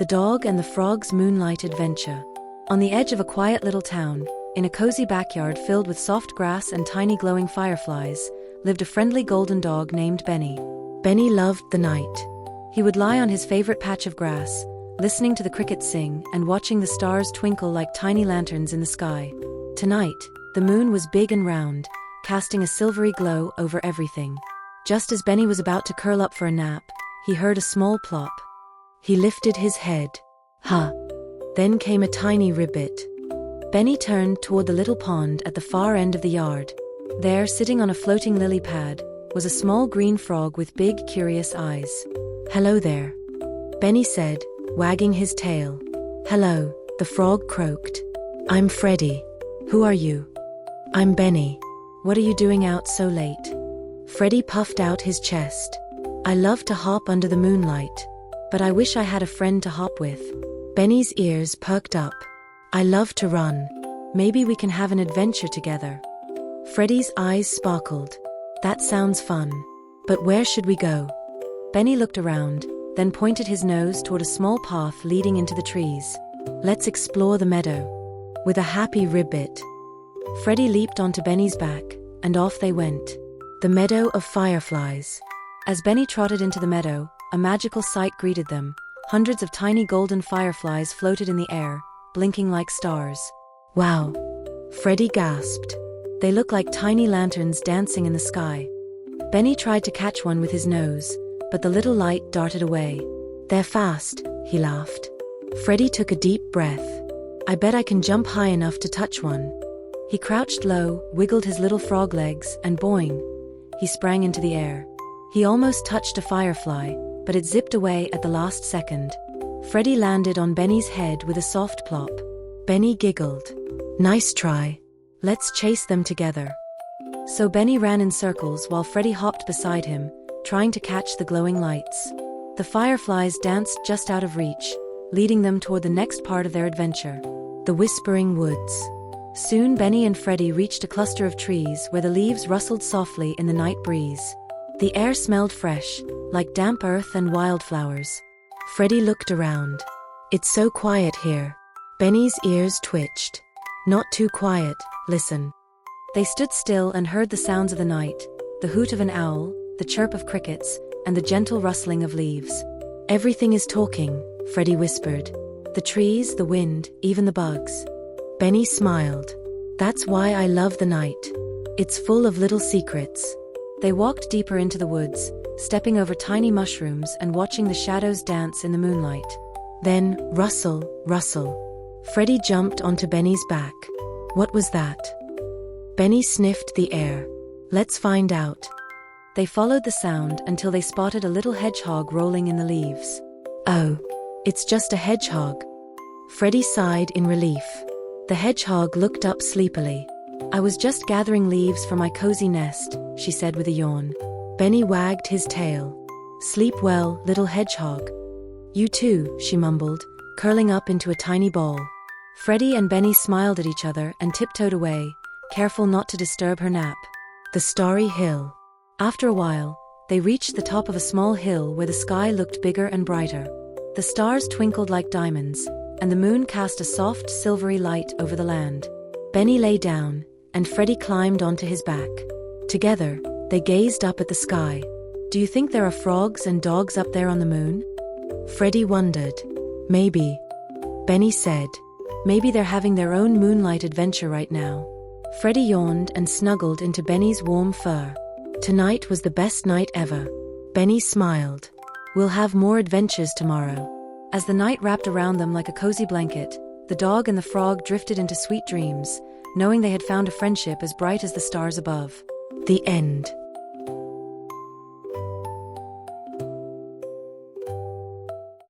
The Dog and the Frog's Moonlight Adventure. On the edge of a quiet little town, in a cozy backyard filled with soft grass and tiny glowing fireflies, lived a friendly golden dog named Benny. Benny loved the night. He would lie on his favorite patch of grass, listening to the crickets sing and watching the stars twinkle like tiny lanterns in the sky. Tonight, the moon was big and round, casting a silvery glow over everything. Just as Benny was about to curl up for a nap, he heard a small plop. He lifted his head. Huh! Then came a tiny ribbit. Benny turned toward the little pond at the far end of the yard. There, sitting on a floating lily pad, was a small green frog with big, curious eyes. "Hello there," Benny said, wagging his tail. "Hello," the frog croaked. "I'm Freddy. Who are you?" "I'm Benny. What are you doing out so late?" Freddy puffed out his chest. "I love to hop under the moonlight, but I wish I had a friend to hop with." Benny's ears perked up. "I love to run. Maybe we can have an adventure together." Freddy's eyes sparkled. "That sounds fun. But where should we go?" Benny looked around, then pointed his nose toward a small path leading into the trees. "Let's explore the meadow." With a happy ribbit, Freddy leaped onto Benny's back, and off they went. The meadow of fireflies. As Benny trotted into the meadow, a magical sight greeted them. Hundreds of tiny golden fireflies floated in the air, blinking like stars. "Wow!" Freddy gasped. "They look like tiny lanterns dancing in the sky." Benny tried to catch one with his nose, but the little light darted away. "They're fast," he laughed. Freddy took a deep breath. "I bet I can jump high enough to touch one." He crouched low, wiggled his little frog legs, and boing! He sprang into the air. He almost touched a firefly, but it zipped away at the last second. Freddy landed on Benny's head with a soft plop. Benny giggled. "Nice try. Let's chase them together." So Benny ran in circles while Freddy hopped beside him, trying to catch the glowing lights. The fireflies danced just out of reach, leading them toward the next part of their adventure, the Whispering Woods. Soon Benny and Freddy reached a cluster of trees where the leaves rustled softly in the night breeze. The air smelled fresh, like damp earth and wildflowers. Freddy looked around. "It's so quiet here." Benny's ears twitched. "Not too quiet, listen." They stood still and heard the sounds of the night, the hoot of an owl, the chirp of crickets, and the gentle rustling of leaves. "Everything is talking," Freddy whispered. "The trees, the wind, even the bugs." Benny smiled. "That's why I love the night. It's full of little secrets." They walked deeper into the woods, stepping over tiny mushrooms and watching the shadows dance in the moonlight. Then, rustle, rustle. Freddy jumped onto Benny's back. "What was that?" Benny sniffed the air. "Let's find out." They followed the sound until they spotted a little hedgehog rolling in the leaves. "Oh, it's just a hedgehog." Freddy sighed in relief. The hedgehog looked up sleepily. "I was just gathering leaves for my cozy nest," she said with a yawn. Benny wagged his tail. "Sleep well, little hedgehog." "You too," she mumbled, curling up into a tiny ball. Freddy and Benny smiled at each other and tiptoed away, careful not to disturb her nap. The Starry Hill. After a while, they reached the top of a small hill where the sky looked bigger and brighter. The stars twinkled like diamonds, and the moon cast a soft, silvery light over the land. Benny lay down, and Freddy climbed onto his back. Together, they gazed up at the sky. "Do you think there are frogs and dogs up there on the moon?" Freddy wondered. "Maybe," Benny said. "Maybe they're having their own moonlight adventure right now." Freddy yawned and snuggled into Benny's warm fur. Tonight was the best night ever. Benny smiled. "We'll have more adventures tomorrow." As the night wrapped around them like a cozy blanket, the dog and the frog drifted into sweet dreams, knowing they had found a friendship as bright as the stars above. The end.